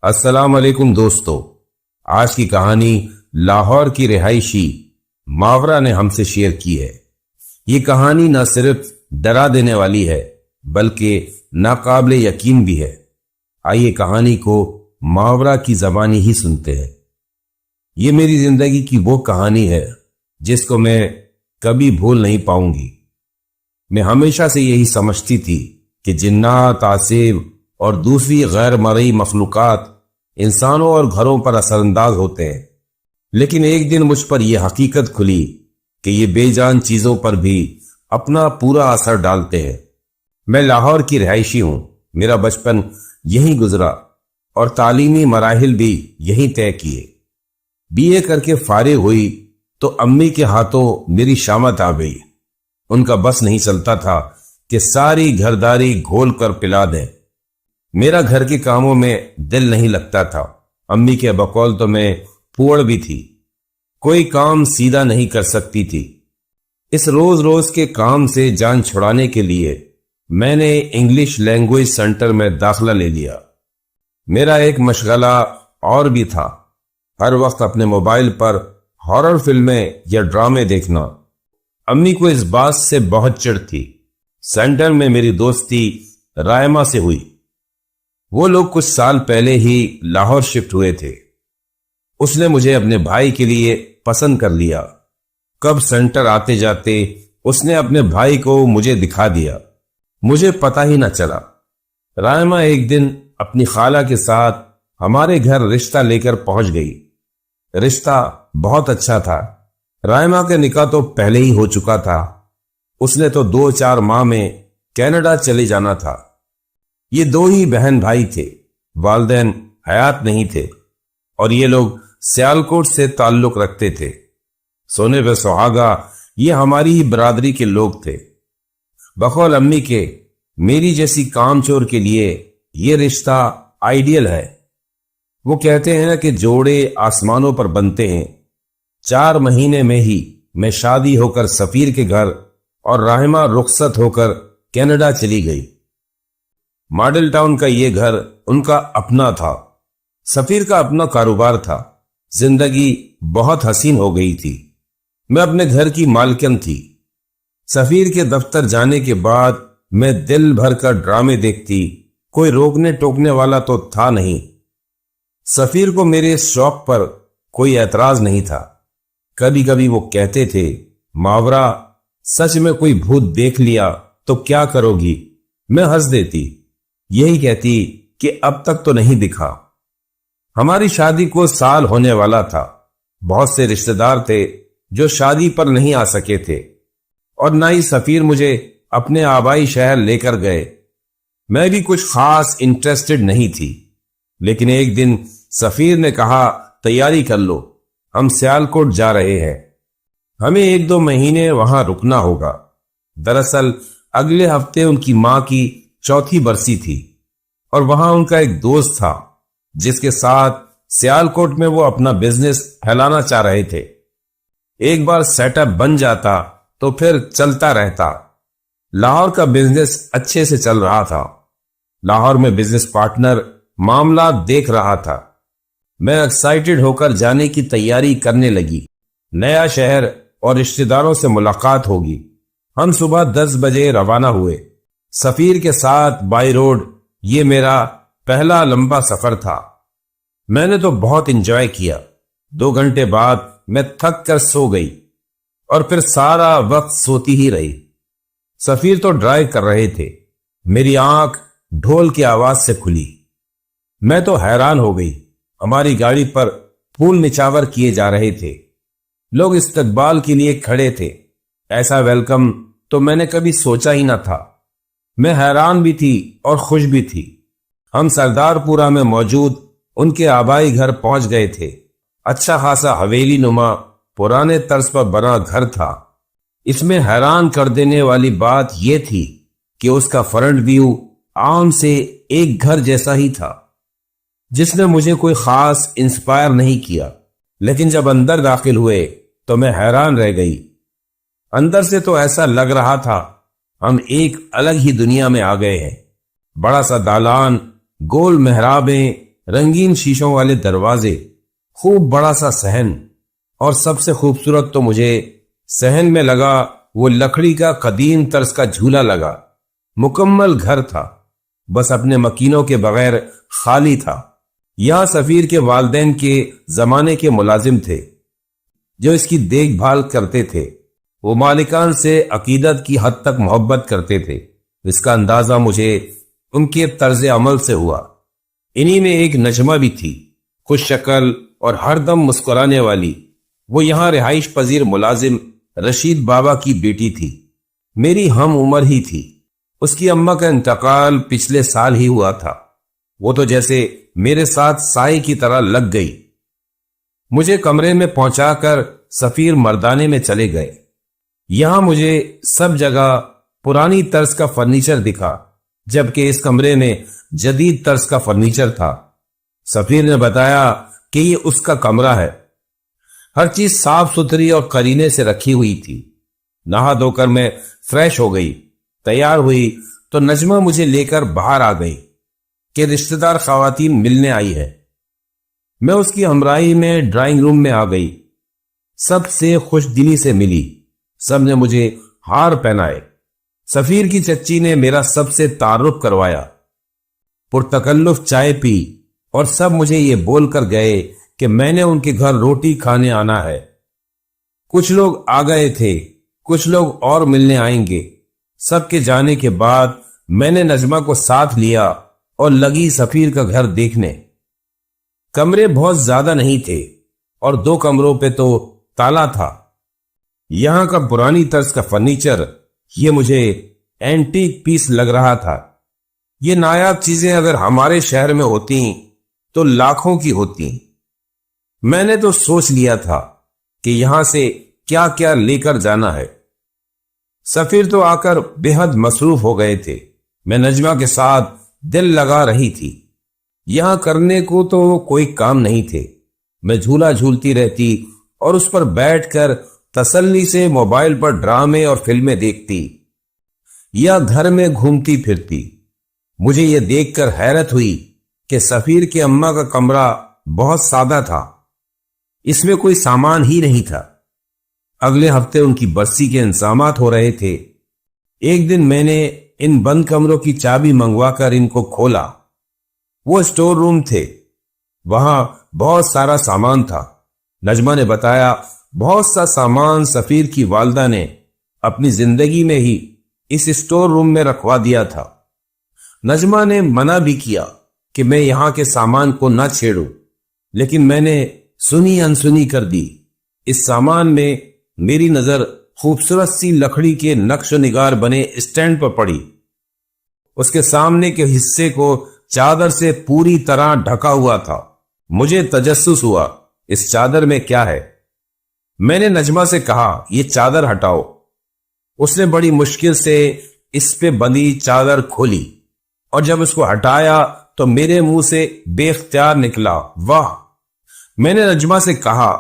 السلام علیکم دوستو، آج کی کہانی لاہور کی رہائشی ماورا نے ہم سے شیئر کی ہے۔ یہ کہانی نہ صرف ڈرا دینے والی ہے بلکہ ناقابل یقین بھی ہے۔ آئیے کہانی کو ماورا کی زبانی ہی سنتے ہیں۔ یہ میری زندگی کی وہ کہانی ہے جس کو میں کبھی بھول نہیں پاؤں گی۔ میں ہمیشہ سے یہی سمجھتی تھی کہ جنات، عاصف اور دوسری غیر مرئی مخلوقات انسانوں اور گھروں پر اثر انداز ہوتے ہیں، لیکن ایک دن مجھ پر یہ حقیقت کھلی کہ یہ بے جان چیزوں پر بھی اپنا پورا اثر ڈالتے ہیں۔ میں لاہور کی رہائشی ہوں، میرا بچپن یہیں گزرا اور تعلیمی مراحل بھی یہیں طے کیے۔ بی اے کر کے فارغ ہوئی تو امی کے ہاتھوں میری شامت آ گئی۔ ان کا بس نہیں چلتا تھا کہ ساری گھرداری گھول کر پلا دیں۔ میرا گھر کے کاموں میں دل نہیں لگتا تھا۔ امی کے بقول تو میں پوڑ بھی تھی، کوئی کام سیدھا نہیں کر سکتی تھی۔ اس روز روز کے کام سے جان چھڑانے کے لیے میں نے انگلش لینگویج سینٹر میں داخلہ لے لیا۔ میرا ایک مشغلہ اور بھی تھا، ہر وقت اپنے موبائل پر ہارر فلمیں یا ڈرامے دیکھنا۔ امی کو اس بات سے بہت چڑ تھی۔ سینٹر میں میری دوستی رائما سے ہوئی۔ وہ لوگ کچھ سال پہلے ہی لاہور شفٹ ہوئے تھے۔ اس نے مجھے اپنے بھائی کے لیے پسند کر لیا۔ کب سینٹر آتے جاتے اس نے اپنے بھائی کو مجھے دکھا دیا، مجھے پتہ ہی نہ چلا۔ رائما ایک دن اپنی خالہ کے ساتھ ہمارے گھر رشتہ لے کر پہنچ گئی۔ رشتہ بہت اچھا تھا۔ رائما کے نکاح تو پہلے ہی ہو چکا تھا۔ اس نے تو 2-4 ماہ میں کینیڈا چلے جانا تھا۔ یہ 2 ہی بہن بھائی تھے، والدین حیات نہیں تھے، اور یہ لوگ سیالکوٹ سے تعلق رکھتے تھے۔ سونے پہ سہاگا یہ ہماری ہی برادری کے لوگ تھے۔ بقول امی کے میری جیسی کام چور کے لیے یہ رشتہ آئیڈیل ہے۔ وہ کہتے ہیں کہ جوڑے آسمانوں پر بنتے ہیں۔ 4 مہینے میں ہی میں شادی ہو کر سفیر کے گھر اور رحمہ رخصت ہو کر کینیڈا چلی گئی۔ ماڈل ٹاؤن کا یہ گھر ان کا اپنا تھا، سفیر کا اپنا کاروبار تھا۔ زندگی بہت حسین ہو گئی تھی۔ میں اپنے گھر کی مالکن تھی۔ سفیر کے دفتر جانے کے بعد میں دل بھر کر ڈرامے دیکھتی، کوئی روکنے ٹوکنے والا تو تھا نہیں۔ سفیر کو میرے اس شوق پر کوئی اعتراض نہیں تھا۔ کبھی کبھی وہ کہتے تھے، ماورا سچ میں کوئی بھوت دیکھ لیا تو کیا کرو گی؟ میں ہنس دیتی، یہی کہتی کہ اب تک تو نہیں دکھا۔ ہماری شادی کو سال ہونے والا تھا۔ بہت سے رشتہ دار تھے جو شادی پر نہیں آ سکے تھے، اور نہ ہی سفیر مجھے اپنے آبائی شہر لے کر گئے۔ میں بھی کچھ خاص انٹرسٹڈ نہیں تھی، لیکن ایک دن سفیر نے کہا، تیاری کر لو، ہم سیالکوٹ جا رہے ہیں، ہمیں 1-2 مہینے وہاں رکنا ہوگا۔ دراصل اگلے ہفتے ان کی ماں کی 4تھی برسی تھی، اور وہاں ان کا ایک دوست تھا جس کے ساتھ سیالکوٹ میں وہ اپنا بزنس پھیلانا چاہ رہے تھے۔ ایک بار سیٹ اپ بن جاتا تو پھر چلتا رہتا۔ لاہور کا بزنس اچھے سے چل رہا تھا۔ لاہور میں بزنس پارٹنر معاملات دیکھ رہا تھا۔ میں ایکسائٹڈ ہو کر جانے کی تیاری کرنے لگی۔ نیا شہر اور رشتہ داروں سے ملاقات ہوگی۔ ہم صبح 10 بجے روانہ ہوئے، سفیر کے ساتھ بائی روڈ۔ یہ میرا پہلا لمبا سفر تھا۔ میں نے تو بہت انجوائے کیا۔ 2 گھنٹے بعد میں تھک کر سو گئی، اور پھر سارا وقت سوتی ہی رہی۔ سفیر تو ڈرائیو کر رہے تھے۔ میری آنکھ ڈھول کی آواز سے کھلی۔ میں تو حیران ہو گئی۔ ہماری گاڑی پر پھول نچاور کیے جا رہے تھے، لوگ استقبال کے لیے کھڑے تھے۔ ایسا ویلکم تو میں نے کبھی سوچا ہی نہ تھا۔ میں حیران بھی تھی اور خوش بھی تھی۔ ہم سردار پورہ میں موجود ان کے آبائی گھر پہنچ گئے تھے۔ اچھا خاصا حویلی نما پرانے طرز پر بنا گھر تھا۔ اس میں حیران کر دینے والی بات یہ تھی کہ اس کا فرنٹ ویو عام سے ایک گھر جیسا ہی تھا، جس نے مجھے کوئی خاص انسپائر نہیں کیا۔ لیکن جب اندر داخل ہوئے تو میں حیران رہ گئی۔ اندر سے تو ایسا لگ رہا تھا ہم ایک الگ ہی دنیا میں آ گئے ہیں۔ بڑا سا دالان، گول محرابیں، رنگین شیشوں والے دروازے، خوب بڑا سا صحن، اور سب سے خوبصورت تو مجھے صحن میں لگا وہ لکڑی کا قدیم طرز کا جھولا لگا۔ مکمل گھر تھا، بس اپنے مکینوں کے بغیر خالی تھا۔ یہاں سفیر کے والدین کے زمانے کے ملازم تھے جو اس کی دیکھ بھال کرتے تھے۔ وہ مالکان سے عقیدت کی حد تک محبت کرتے تھے۔ اس کا اندازہ مجھے ان کے طرز عمل سے ہوا۔ انہی میں ایک نجمہ بھی تھی، خوش شکل اور ہر دم مسکرانے والی۔ وہ یہاں رہائش پذیر ملازم رشید بابا کی بیٹی تھی، میری ہم عمر ہی تھی۔ اس کی اماں کا انتقال پچھلے سال ہی ہوا تھا۔ وہ تو جیسے میرے ساتھ سائے کی طرح لگ گئی۔ مجھے کمرے میں پہنچا کر سفیر مردانے میں چلے گئے۔ یہاں مجھے سب جگہ پرانی طرز کا فرنیچر دکھا، جبکہ اس کمرے میں جدید طرز کا فرنیچر تھا۔ سفیر نے بتایا کہ یہ اس کا کمرہ ہے۔ ہر چیز صاف ستھری اور قرینے سے رکھی ہوئی تھی۔ نہا دھو کر میں فریش ہو گئی، تیار ہوئی تو نجمہ مجھے لے کر باہر آ گئی کہ رشتہ دار خواتین ملنے آئی ہے۔ میں اس کی ہمراہی میں ڈرائنگ روم میں آ گئی۔ سب سے خوش دلی سے ملی، سب نے مجھے ہار پہنائے۔ سفیر کی چچی نے میرا سب سے تعارف کروایا، پرتکلف چائے پی، اور سب مجھے یہ بول کر گئے کہ میں نے ان کے گھر روٹی کھانے آنا ہے۔ کچھ لوگ آ گئے تھے، کچھ لوگ اور ملنے آئیں گے۔ سب کے جانے کے بعد میں نے نجمہ کو ساتھ لیا اور لگی سفیر کا گھر دیکھنے۔ کمرے بہت زیادہ نہیں تھے اور 2 کمروں پہ تو تالا تھا۔ یہاں کا پرانی طرز کا فرنیچر یہ مجھے اینٹیک پیس لگ رہا تھا۔ یہ نایاب چیزیں اگر ہمارے شہر میں ہوتی تو لاکھوں کی ہوتی۔ میں نے تو سوچ لیا تھا کہ یہاں سے کیا کیا لے کر جانا ہے۔ سفیر تو آ کر بے حد مصروف ہو گئے تھے۔ میں نجمہ کے ساتھ دل لگا رہی تھی۔ یہاں کرنے کو تو کوئی کام نہیں تھے۔ میں جھولا جھولتی رہتی اور اس پر بیٹھ کر تسلی سے موبائل پر ڈرامے اور فلمیں دیکھتی یا گھر میں گھومتی پھرتی۔ مجھے یہ دیکھ کر حیرت ہوئی کہ سفیر کے اماں کا کمرہ بہت سادہ تھا، اس میں کوئی سامان ہی نہیں تھا۔ اگلے ہفتے ان کی برسی کے انتظامات ہو رہے تھے۔ ایک دن میں نے ان بند کمروں کی چابی منگوا کر ان کو کھولا۔ وہ اسٹور روم تھے، وہاں بہت سارا سامان تھا۔ نجمہ نے بتایا بہت سا سامان سفیر کی والدہ نے اپنی زندگی میں ہی اس اسٹور روم میں رکھوا دیا تھا۔ نجمہ نے منع بھی کیا کہ میں یہاں کے سامان کو نہ چھیڑوں، لیکن میں نے سنی انسنی کر دی۔ اس سامان میں میری نظر خوبصورت سی لکڑی کے نقش و نگار بنے اسٹینڈ پر پڑی۔ اس کے سامنے کے حصے کو چادر سے پوری طرح ڈھکا ہوا تھا۔ مجھے تجسس ہوا اس چادر میں کیا ہے۔ میں نے نجمہ سے کہا یہ چادر ہٹاؤ۔ اس نے بڑی مشکل سے اس پہ بندھی چادر کھولی اور جب اس کو ہٹایا تو میرے منہ سے بے اختیار نکلا واہ۔ میں نے نجمہ سے کہا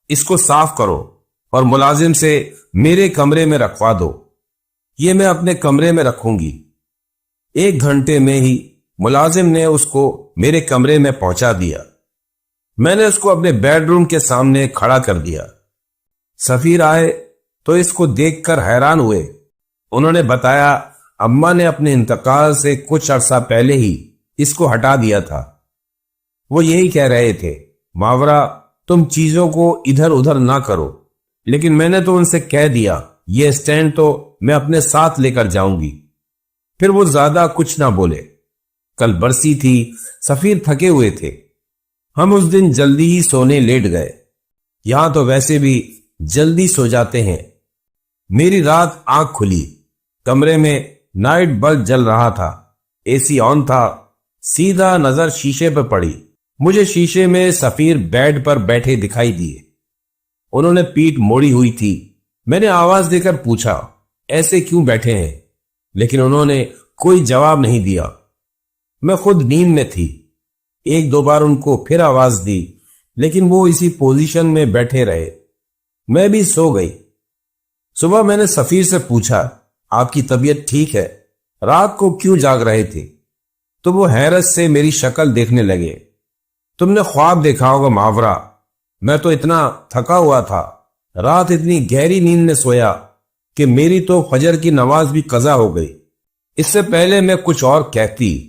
اس کو صاف کرو اور ملازم سے میرے کمرے میں رکھوا دو، یہ میں اپنے کمرے میں رکھوں گی۔ 1 گھنٹے میں ہی ملازم نے اس کو میرے کمرے میں پہنچا دیا۔ میں نے اس کو اپنے بیڈ روم کے سامنے کھڑا کر دیا۔ سفیر آئے تو اس کو دیکھ کر حیران ہوئے۔ انہوں نے بتایا اماں نے اپنے انتقال سے کچھ عرصہ پہلے ہی اس کو ہٹا دیا تھا۔ وہ یہی کہہ رہے تھے ماورا تم چیزوں کو ادھر ادھر نہ کرو، لیکن میں نے تو ان سے کہہ دیا یہ اسٹینڈ تو میں اپنے ساتھ لے کر جاؤں گی۔ پھر وہ زیادہ کچھ نہ بولے۔ کل برسی تھی، سفیر تھکے ہوئے تھے۔ ہم اس دن جلدی ہی سونے لیٹ گئے۔ یہاں تو ویسے بھی جلدی سو جاتے ہیں۔ میری رات آنکھ کھلی، کمرے میں نائٹ بلب جل رہا تھا، اے سی آن تھا۔ سیدھا نظر شیشے پر پڑی، مجھے شیشے میں سفیر بیڈ پر بیٹھے دکھائی دیے۔ انہوں نے پیٹھ موڑی ہوئی تھی۔ میں نے آواز دے کر پوچھا ایسے کیوں بیٹھے ہیں، لیکن انہوں نے کوئی جواب نہیں دیا۔ میں خود نیند میں تھی۔ 1-2 بار ان کو پھر آواز دی، لیکن وہ اسی پوزیشن میں بیٹھے رہے۔ میں بھی سو گئی۔ صبح میں نے سفیر سے پوچھا آپ کی طبیعت ٹھیک ہے، رات کو کیوں جاگ رہے تھے؟ تو وہ حیرت سے میری شکل دیکھنے لگے۔ تم نے خواب دیکھا ہوگا ماورا، میں تو اتنا تھکا ہوا تھا، رات اتنی گہری نیند میں سویا کہ میری تو فجر کی نماز بھی قضا ہو گئی۔ اس سے پہلے میں کچھ اور کہتی،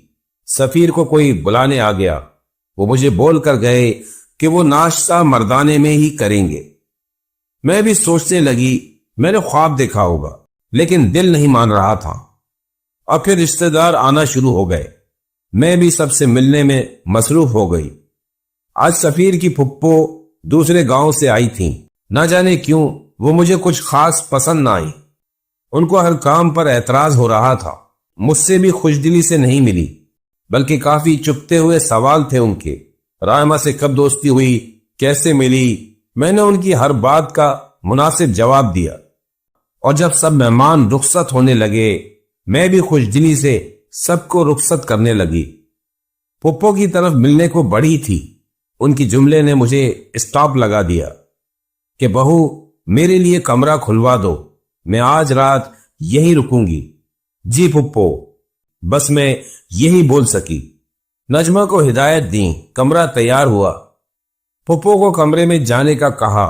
سفیر کو کوئی بلانے آ گیا۔ وہ مجھے بول کر گئے کہ وہ ناشتہ مردانے میں ہی کریں گے۔ میں بھی سوچنے لگی میں نے خواب دیکھا ہوگا، لیکن دل نہیں مان رہا تھا۔ اور پھر رشتہ دار آنا شروع ہو گئے، میں بھی سب سے ملنے میں مصروف ہو گئی۔ آج سفیر کی پھپھو دوسرے گاؤں سے آئی تھیں، نہ جانے کیوں وہ مجھے کچھ خاص پسند نہ آئی۔ ان کو ہر کام پر اعتراض ہو رہا تھا، مجھ سے بھی خوشدلی سے نہیں ملی، بلکہ کافی چپتے ہوئے سوال تھے ان کے۔ رائمہ سے کب دوستی ہوئی، کیسے ملی؟ میں نے ان کی ہر بات کا مناسب جواب دیا، اور جب سب مہمان رخصت ہونے لگے میں بھی خوشدلی سے سب کو رخصت کرنے لگی۔ پھپھو کی طرف ملنے کو بڑھی تھی، ان کی جملے نے مجھے اسٹاپ لگا دیا کہ بہو میرے لیے کمرہ کھلوا دو، میں آج رات یہی رکوں گی۔ جی پھپھو، بس میں یہی بول سکی۔ نجمہ کو ہدایت دیں، کمرہ تیار ہوا۔ پھپھو کو کمرے میں جانے کا کہا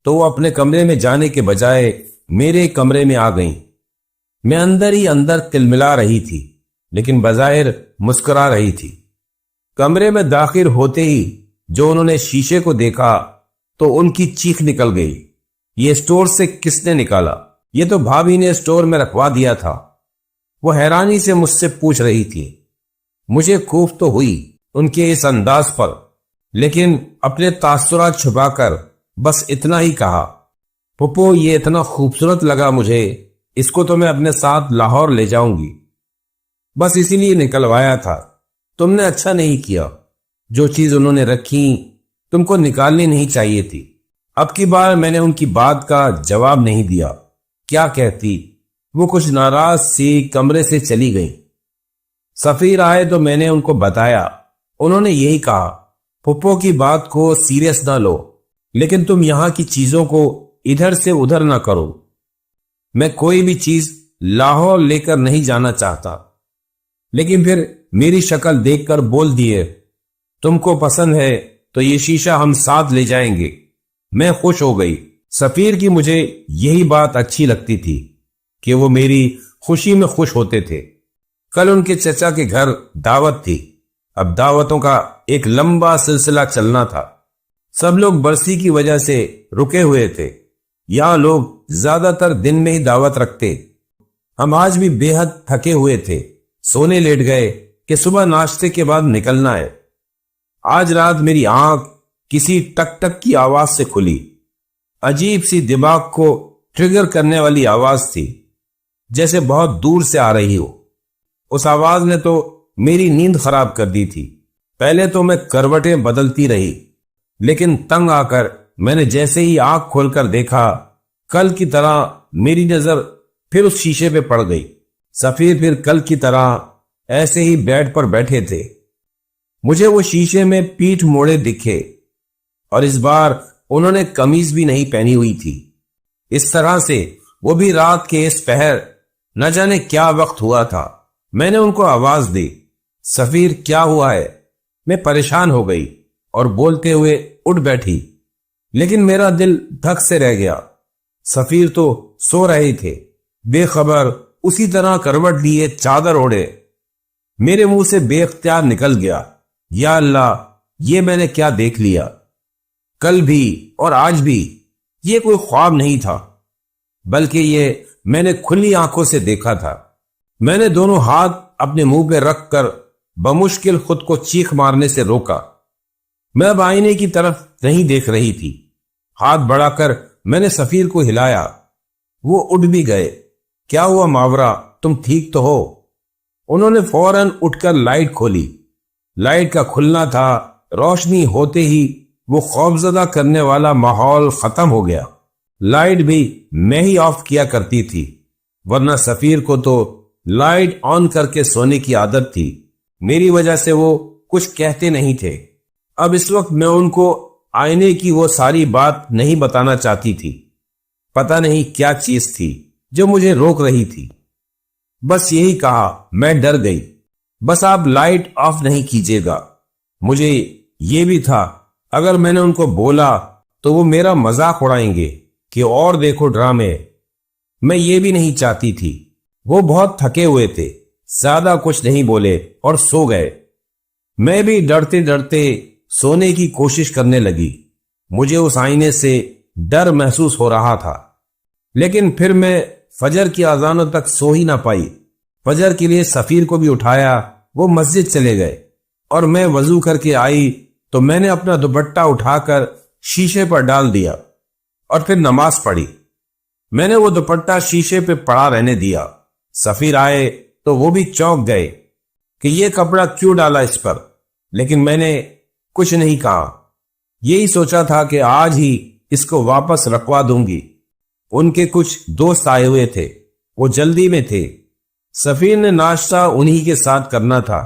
تو وہ اپنے کمرے میں جانے کے بجائے میرے کمرے میں آ گئیں۔ میں اندر ہی اندر تلملا رہی تھی، لیکن بظاہر مسکرا رہی تھی۔ کمرے میں داخل ہوتے ہی جو انہوں نے شیشے کو دیکھا تو ان کی چیخ نکل گئی، یہ اسٹور سے کس نے نکالا؟ یہ تو بھابھی نے اسٹور میں رکھوا دیا تھا۔ وہ حیرانی سے مجھ سے پوچھ رہی تھی۔ مجھے خوف تو ہوئی ان کے اس انداز پر، لیکن اپنے تاثرات چھپا کر بس اتنا ہی کہا، پھپھو یہ اتنا خوبصورت لگا مجھے، اس کو تو میں اپنے ساتھ لاہور لے جاؤں گی، بس اسی لیے نکلوایا تھا۔ تم نے اچھا نہیں کیا، جو چیز انہوں نے رکھی تم کو نکالنی نہیں چاہیے تھی۔ اب کی بار میں نے ان کی بات کا جواب نہیں دیا۔ کیا کہتی؟ وہ کچھ ناراض سی کمرے سے چلی گئی۔ سفیر آئے تو میں نے ان کو بتایا، انہوں نے یہی کہا، پھپھو کی بات کو سیریس نہ لو، لیکن تم یہاں کی چیزوں کو ادھر سے ادھر نہ کرو۔ میں کوئی بھی چیز لاہور لے کر نہیں جانا چاہتا، لیکن پھر میری شکل دیکھ کر بول دیے، تم کو پسند ہے تو یہ شیشہ ہم ساتھ لے جائیں گے۔ میں خوش ہو گئی۔ سفیر کی مجھے یہی بات اچھی لگتی تھی کہ وہ میری خوشی میں خوش ہوتے تھے۔ کل ان کے چچا کے گھر دعوت تھی، اب دعوتوں کا ایک لمبا سلسلہ چلنا تھا۔ سب لوگ برسی کی وجہ سے رکے ہوئے تھے، یہاں لوگ زیادہ تر دن میں ہی دعوت رکھتے۔ ہم آج بھی بے حد تھکے ہوئے تھے، سونے لیٹ گئے کہ صبح ناشتے کے بعد نکلنا ہے۔ آج رات میری آنکھ کسی ٹک ٹک کی آواز سے کھلی، عجیب سی دماغ کو ٹریگر کرنے والی آواز تھی، جیسے بہت دور سے آ رہی ہو۔ اس آواز نے تو میری نیند خراب کر دی تھی۔ پہلے تو میں کروٹیں بدلتی رہی، لیکن تنگ آ کر میں نے جیسے ہی آنکھ کھول کر دیکھا، کل کی طرح میری نظر پھر اس شیشے پہ پڑ گئی۔ سفیر پھر کل کی طرح ایسے ہی بیڈ پر بیٹھے تھے۔ مجھے وہ شیشے میں پیٹھ موڑے دکھے، اور اس بار انہوں نے قمیض بھی نہیں پہنی ہوئی تھی۔ اس طرح سے وہ بھی رات کے اس پہر، نہ جانے کیا وقت ہوا تھا۔ میں نے ان کو آواز دی، سفیر کیا ہوا ہے؟ میں پریشان ہو گئی اور بولتے ہوئے اٹھ بیٹھی، لیکن میرا دل دھک سے رہ گیا۔ سفیر تو سو رہے تھے، بے خبر اسی طرح کروٹ لیے چادر اوڑھے۔ میرے منہ سے بے اختیار نکل گیا، یا اللہ، یہ میں نے کیا دیکھ لیا؟ کل بھی اور آج بھی یہ کوئی خواب نہیں تھا، بلکہ یہ میں نے کھلی آنکھوں سے دیکھا تھا۔ میں نے دونوں ہاتھ اپنے منہ پہ رکھ کر بمشکل خود کو چیخ مارنے سے روکا۔ میں اب آئینے کی طرف نہیں دیکھ رہی تھی۔ ہاتھ بڑھا کر میں نے سفیر کو ہلایا، وہ اٹھ بھی گئے۔ کیا ہوا ماورا، تم ٹھیک تو ہو؟ انہوں نے فوراً اٹھ کر لائٹ کھولی۔ لائٹ کا کھلنا تھا، روشنی ہوتے ہی وہ خوفزدہ کرنے والا ماحول ختم ہو گیا۔ لائٹ بھی میں ہی آف کیا کرتی تھی، ورنہ سفیر کو تو لائٹ آن کر کے سونے کی عادت تھی۔ میری وجہ سے وہ کچھ کہتے نہیں تھے۔ اب اس وقت میں ان کو آئینے کی وہ ساری بات نہیں بتانا چاہتی تھی۔ پتہ نہیں کیا چیز تھی جو مجھے روک رہی تھی۔ بس یہی کہا، میں ڈر گئی۔ بس آپ لائٹ آف نہیں کیجیے گا، مجھے یہ بھی تھا اگر میں نے ان کو بولا تو وہ میرا مذاق اڑائیں گے کہ اور دیکھو ڈرامے۔ میں یہ بھی نہیں چاہتی تھی۔ وہ بہت تھکے ہوئے تھے، زیادہ کچھ نہیں بولے اور سو گئے۔ میں بھی ڈرتے ڈرتے سونے کی کوشش کرنے لگی۔ مجھے اس آئینے سے ڈر محسوس ہو رہا تھا، لیکن پھر میں فجر کی اذانوں تک سو ہی نہ پائی۔ فجر کے لیے سفیر کو بھی اٹھایا، وہ مسجد چلے گئے اور میں وضو کر کے آئی تو میں نے اپنا دوپٹہ اٹھا کر شیشے پر ڈال دیا اور پھر نماز پڑھی۔ میں نے وہ دوپٹہ شیشے پہ پڑا رہنے دیا۔ سفیر آئے تو وہ بھی چونک گئے کہ یہ کپڑا کیوں ڈالا اس پر، لیکن میں نے کچھ نہیں کہا۔ یہی سوچا تھا کہ آج ہی اس کو واپس رکھوا دوں گی۔ ان کے کچھ دوست آئے ہوئے تھے، وہ جلدی میں تھے۔ سفیر نے ناشتہ انہی کے ساتھ کرنا تھا۔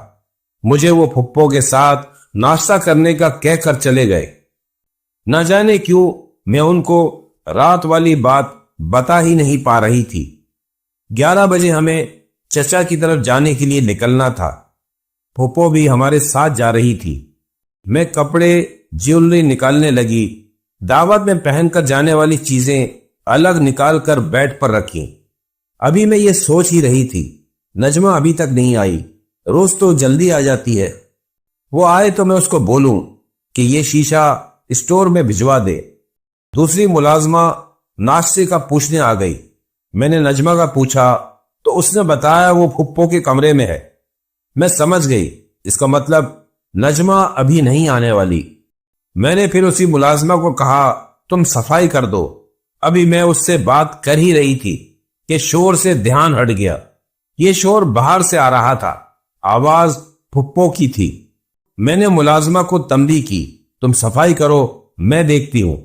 مجھے وہ پھپھو کے ساتھ ناشتہ کرنے کا کہہ کر چلے گئے۔ نہ جانے کیوں میں ان کو رات والی بات بتا ہی نہیں پا رہی تھی۔ 11 بجے ہمیں چچا کی طرف جانے کے لیے نکلنا تھا۔ پھپھو بھی ہمارے ساتھ جا رہی تھی۔ میں کپڑے جیولری نکالنے لگی۔ دعوت میں پہن کر جانے والی چیزیں الگ نکال کر بیڈ پر رکھی۔ ابھی میں یہ سوچ ہی رہی تھی، نجمہ ابھی تک نہیں آئی، روز تو جلدی آ جاتی ہے۔ وہ آئے تو میں اس کو بولوں کہ یہ شیشہ اسٹور میں بھجوا دے۔ دوسری ملازمہ ناشتے کا پوچھنے آ گئی۔ میں نے نجمہ کا پوچھا تو اس نے بتایا وہ پھپھو کے کمرے میں ہے۔ میں سمجھ گئی، اس کا مطلب نجمہ ابھی نہیں آنے والی۔ میں نے پھر اسی ملازمہ کو کہا تم صفائی کر دو۔ ابھی میں اس سے بات کر ہی رہی تھی کہ شور سے دھیان ہٹ گیا۔ یہ شور باہر سے آ رہا تھا، آواز پھپھو کی تھی۔ میں نے ملازمہ کو تنبیہ کی، تم صفائی کرو، میں دیکھتی ہوں۔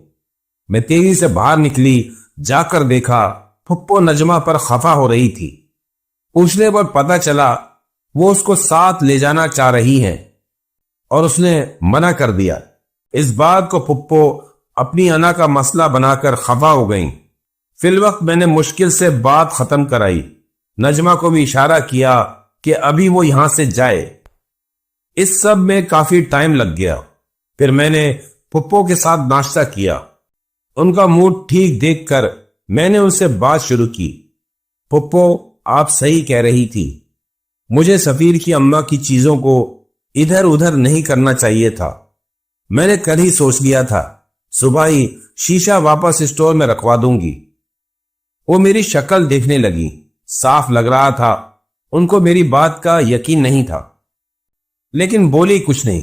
میں تیزی سے باہر نکلی، جا کر دیکھا پھپھو نجمہ پر خفا ہو رہی تھی۔ پوچھنے پر پتہ چلا وہ اس کو ساتھ لے جانا چاہ رہی ہیں اور اس نے منع کر دیا۔ اس بات کو پھپھو اپنی انا کا مسئلہ بنا کر خفا ہو گئیں۔ فی الوقت میں نے مشکل سے بات ختم کرائی۔ نجمہ کو بھی اشارہ کیا کہ ابھی وہ یہاں سے جائے۔ اس سب میں کافی ٹائم لگ گیا۔ پھر میں نے پھپھو کے ساتھ ناشتہ کیا۔ ان کا موڈ ٹھیک دیکھ کر میں نے ان سے بات شروع کی۔ پھپھو آپ صحیح کہہ رہی تھی، مجھے سفیر کی اماں کی چیزوں کو ادھر ادھر نہیں کرنا چاہیے تھا۔ میں نے کل ہی سوچ لیا تھا، صبح ہی شیشہ واپس اسٹور میں رکھوا دوں گی۔ وہ میری شکل دیکھنے لگی، صاف لگ رہا تھا ان کو میری بات کا یقین نہیں تھا، لیکن بولی کچھ نہیں۔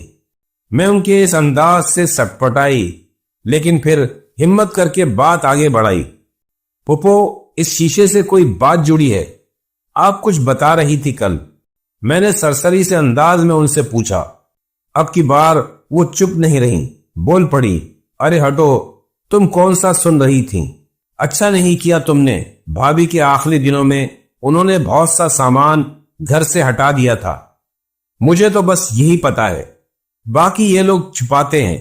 میں ان کے اس انداز سے سٹپٹائی، لیکن پھر ہمت کر کے بات آگے بڑھائی۔ پھپھو اس شیشے سے کوئی بات جڑی ہے، آپ کچھ بتا رہی تھی کل۔ میں نے سرسری سے انداز میں ان سے پوچھا۔ اب کی بار وہ چپ نہیں رہی، بول پڑی، ارے ہٹو، تم کون سا سن رہی تھی؟ اچھا نہیں کیا تم نے، بھابھی کے آخری دنوں میں انہوں نے بہت سا سامان گھر سے ہٹا دیا تھا۔ مجھے تو بس یہی پتا ہے، باقی یہ لوگ چھپاتے ہیں۔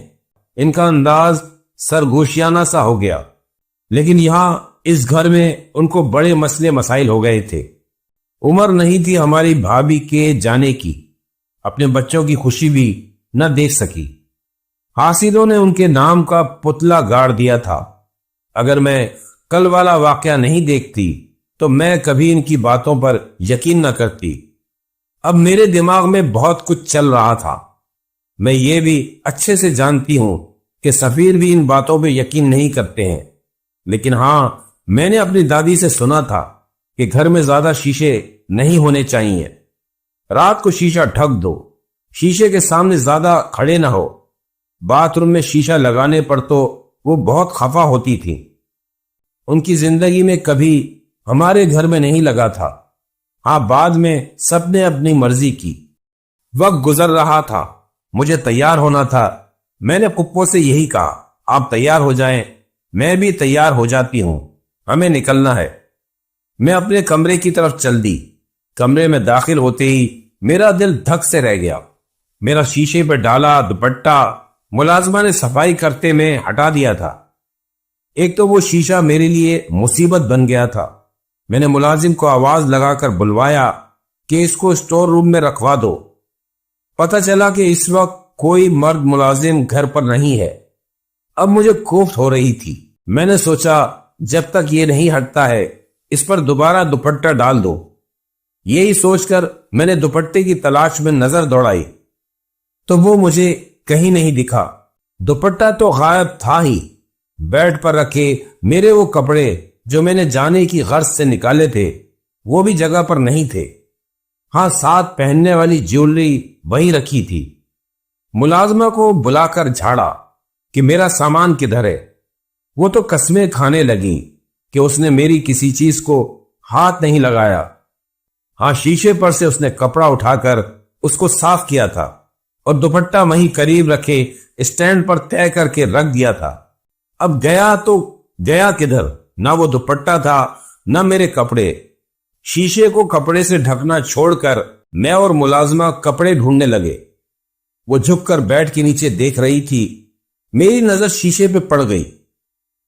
ان کا انداز سرگوشیانہ سا ہو گیا، لیکن یہاں اس گھر میں ان کو بڑے مسئلے مسائل ہو گئے تھے۔ عمر نہیں تھی ہماری بھابھی کے جانے کی، اپنے بچوں کی خوشی بھی نہ دیکھ سکی۔ حاسدوں نے ان کے نام کا پتلا گاڑ دیا تھا۔ اگر میں کل والا واقعہ نہیں دیکھتی تو میں کبھی ان کی باتوں پر یقین نہ کرتی۔ اب میرے دماغ میں بہت کچھ چل رہا تھا۔ میں یہ بھی اچھے سے جانتی ہوں کہ سفیر بھی ان باتوں پہ یقین نہیں کرتے ہیں، لیکن ہاں میں نے اپنی دادی سے سنا تھا کہ گھر میں زیادہ شیشے نہیں ہونے چاہیے۔ رات کو شیشہ ڈھک دو، شیشے کے سامنے زیادہ کھڑے نہ ہو۔ باتھ روم میں شیشہ لگانے پر تو وہ بہت خفا ہوتی تھی۔ ان کی زندگی میں کبھی ہمارے گھر میں نہیں لگا تھا۔ ہاں بعد میں سب نے اپنی مرضی کی۔ وقت گزر رہا تھا، مجھے تیار ہونا تھا۔ میں نے پھپھو سے یہی کہا، آپ تیار ہو جائیں، میں بھی تیار ہو جاتی ہوں، ہمیں نکلنا ہے۔ میں اپنے کمرے کی طرف چل دی۔ کمرے میں داخل ہوتے ہی میرا دل دھک سے رہ گیا۔ میرا شیشے پہ ڈالا دوپٹہ ملازمہ نے صفائی کرتے میں ہٹا دیا تھا۔ ایک تو وہ شیشہ میرے لیے مصیبت بن گیا تھا۔ میں نے ملازم کو آواز لگا کر بلوایا کہ اس کو اسٹور روم میں رکھوا دو۔ پتہ چلا کہ اس وقت کوئی مرد ملازم گھر پر نہیں ہے۔ اب مجھے کوفت ہو رہی تھی۔ میں نے سوچا جب تک یہ نہیں ہٹتا ہے اس پر دوبارہ دوپٹہ ڈال دو۔ یہی سوچ کر میں نے دوپٹے کی تلاش میں نظر دوڑائی تو وہ مجھے کہیں نہیں دکھا۔ دوپٹہ تو غائب تھا ہی۔ بیڈ پر رکھے میرے وہ کپڑے جو میں نے جانے کی غرض سے نکالے تھے وہ بھی جگہ پر نہیں تھے۔ ہاں، ساتھ پہننے والی جیولری وہیں رکھی تھی۔ ملازمہ کو بلا کر جھاڑا کہ میرا سامان کدھر ہے۔ وہ تو قسمیں کھانے لگی کہ اس نے میری کسی چیز کو ہاتھ نہیں لگایا۔ ہاں، شیشے پر سے اس نے کپڑا اٹھا کر اس کو صاف کیا تھا اور دوپٹہ وہیں قریب رکھے اسٹینڈ پر طے کر کے رکھ دیا تھا۔ اب گیا تو گیا کدھر؟ نہ وہ دوپٹہ تھا نہ میرے کپڑے۔ شیشے کو کپڑے سے ڈھکنا چھوڑ کر میں اور ملازمہ کپڑے ڈھونڈنے لگے۔ وہ جھک کر بیڈ کے نیچے دیکھ رہی تھی۔ میری نظر شیشے پہ پڑ گئی۔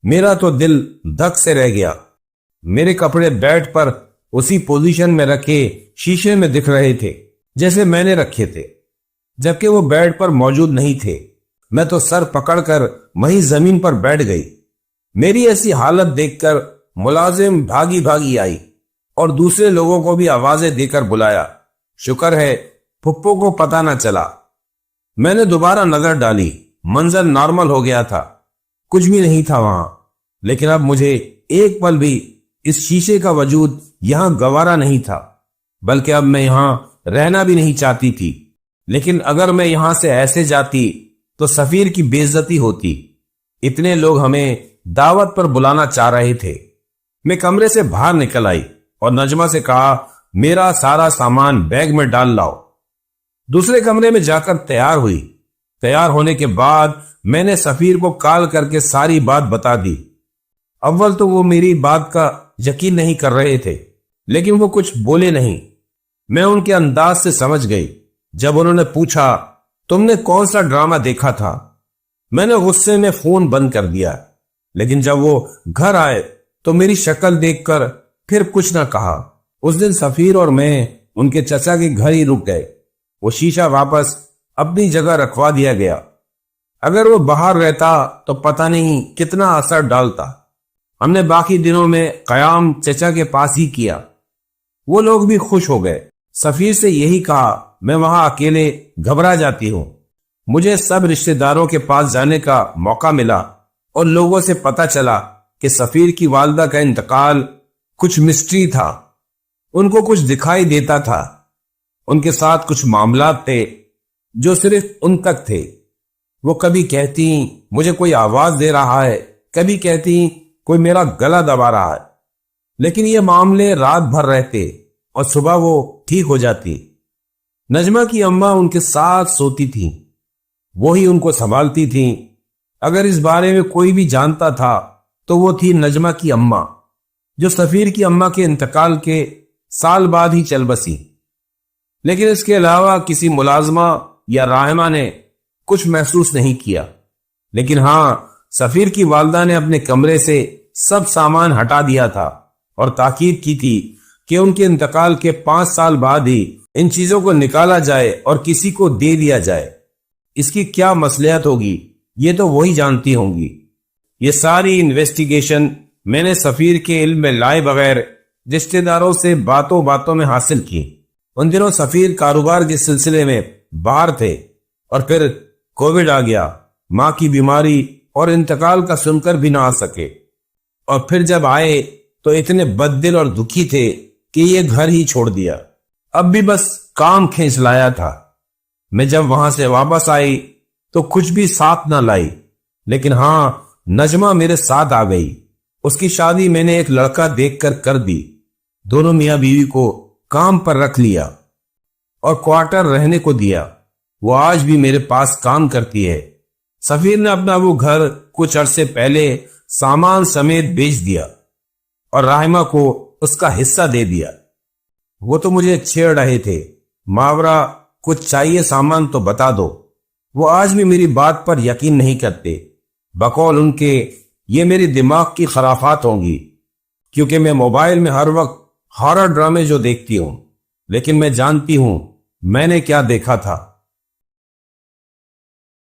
میرا تو دل دھک سے رہ گیا۔ میرے کپڑے بیڈ پر اسی پوزیشن میں رکھے شیشے میں دکھ رہے تھے جیسے میں نے رکھے تھے، جبکہ وہ بیڈ پر موجود نہیں تھے۔ میں تو سر پکڑ کر وہیں زمین پر بیٹھ گئی۔ میری ایسی حالت دیکھ کر ملازم بھاگی بھاگی آئی اور دوسرے لوگوں کو بھی آوازیں دے کر بلایا۔ شکر ہے پھپھو کو پتہ نہ چلا۔ میں نے دوبارہ نظر ڈالی۔ منظر نارمل ہو گیا تھا، کچھ بھی نہیں تھا وہاں۔ لیکن اب مجھے ایک پل بھی اس شیشے کا وجود یہاں گوارا نہیں تھا، بلکہ اب میں یہاں رہنا بھی نہیں چاہتی تھی۔ لیکن اگر میں یہاں سے ایسے جاتی تو سفیر کی بے عزتی ہوتی۔ اتنے لوگ ہمیں دعوت پر بلانا چاہ رہے تھے۔ میں کمرے سے باہر نکل آئی اور نجمہ سے کہا میرا سارا سامان بیگ میں ڈال لاؤ۔ دوسرے کمرے میں جا کر تیار ہوئی۔ تیار ہونے کے بعد میں نے سفیر کو کال کر کے ساری بات بتا دی۔ اول تو وہ میری بات کا یقین نہیں کر رہے تھے، لیکن وہ کچھ بولے نہیں۔ میں ان کے انداز سے سمجھ گئی۔ جب انہوں نے پوچھا تم نے کون سا ڈرامہ دیکھا تھا، میں نے غصے میں فون بند کر دیا۔ لیکن جب وہ گھر آئے تو میری شکل دیکھ کر پھر کچھ نہ کہا۔ اس دن سفیر اور میں ان کے چچا کے گھر ہی رک گئے۔ وہ شیشہ واپس اپنی جگہ رکھوا دیا گیا۔ اگر وہ باہر رہتا تو پتہ نہیں کتنا اثر ڈالتا۔ ہم نے باقی دنوں میں قیام چچا کے پاس ہی کیا۔ وہ لوگ بھی خوش ہو گئے۔ سفیر سے یہی کہا میں وہاں اکیلے گھبرا جاتی ہوں۔ مجھے سب رشتہ داروں کے پاس جانے کا موقع ملا اور لوگوں سے پتہ چلا کہ سفیر کی والدہ کا انتقال کچھ مسٹری تھا۔ ان کو کچھ دکھائی دیتا تھا۔ ان کے ساتھ کچھ معاملات تھے جو صرف ان تک تھے۔ وہ کبھی کہتی مجھے کوئی آواز دے رہا ہے، کبھی کہتی کوئی میرا گلا دبا رہا ہے، لیکن یہ معاملے رات بھر رہتے اور صبح وہ ٹھیک ہو جاتی۔ نجمہ کی اماں ان کے ساتھ سوتی تھیں، وہی ان کو سنبھالتی تھیں۔ اگر اس بارے میں کوئی بھی جانتا تھا تو وہ تھی نجمہ کی اماں، جو سفیر کی اماں کے انتقال کے سال بعد ہی چل بسی۔ لیکن اس کے علاوہ کسی ملازمہ یا راہمہ نے کچھ محسوس نہیں کیا۔ لیکن ہاں، سفیر کی والدہ نے اپنے کمرے سے سب سامان ہٹا دیا تھا اور تاکید کی تھی کہ ان کے انتقال کے 5 سال بعد ہی ان چیزوں کو نکالا جائے اور کسی کو دے دیا جائے۔ اس کی کیا مصلحت ہوگی یہ تو وہی جانتی ہوں گی۔ یہ ساری انویسٹیگیشن میں نے سفیر کے علم میں لائے بغیر رشتہ داروں سے باتوں باتوں میں حاصل کی۔ ان دنوں سفیر کاروبار کے سلسلے میں باہر تھے اور پھر کووڈ آ گیا۔ ماں کی بیماری اور انتقال کا سن کر بھی نہ آ سکے، اور پھر جب آئے تو اتنے بددل اور دکھی تھے کہ یہ گھر ہی چھوڑ دیا۔ اب بھی بس کام کھینچ لایا تھا۔ میں جب وہاں سے واپس آئی تو کچھ بھی ساتھ نہ لائی، لیکن ہاں، نجمہ میرے ساتھ آ گئی۔ اس کی شادی میں نے ایک لڑکا دیکھ کر دی۔ دونوں میاں بیوی کو کام پر رکھ لیا اور کوارٹر رہنے کو دیا۔ وہ آج بھی میرے پاس کام کرتی ہے۔ سفیر نے اپنا وہ گھر کچھ عرصے پہلے سامان سمیت بیچ دیا اور راہمہ کو اس کا حصہ دے دیا۔ وہ تو مجھے چھیڑ رہے تھے، ماورا کچھ چاہیے سامان تو بتا دو۔ وہ آج بھی میری بات پر یقین نہیں کرتے۔ بقول ان کے یہ میری دماغ کی خرافات ہوں گی، کیونکہ میں موبائل میں ہر وقت ہارر ڈرامے جو دیکھتی ہوں، لیکن میں جانتی ہوں میں نے کیا دیکھا تھا۔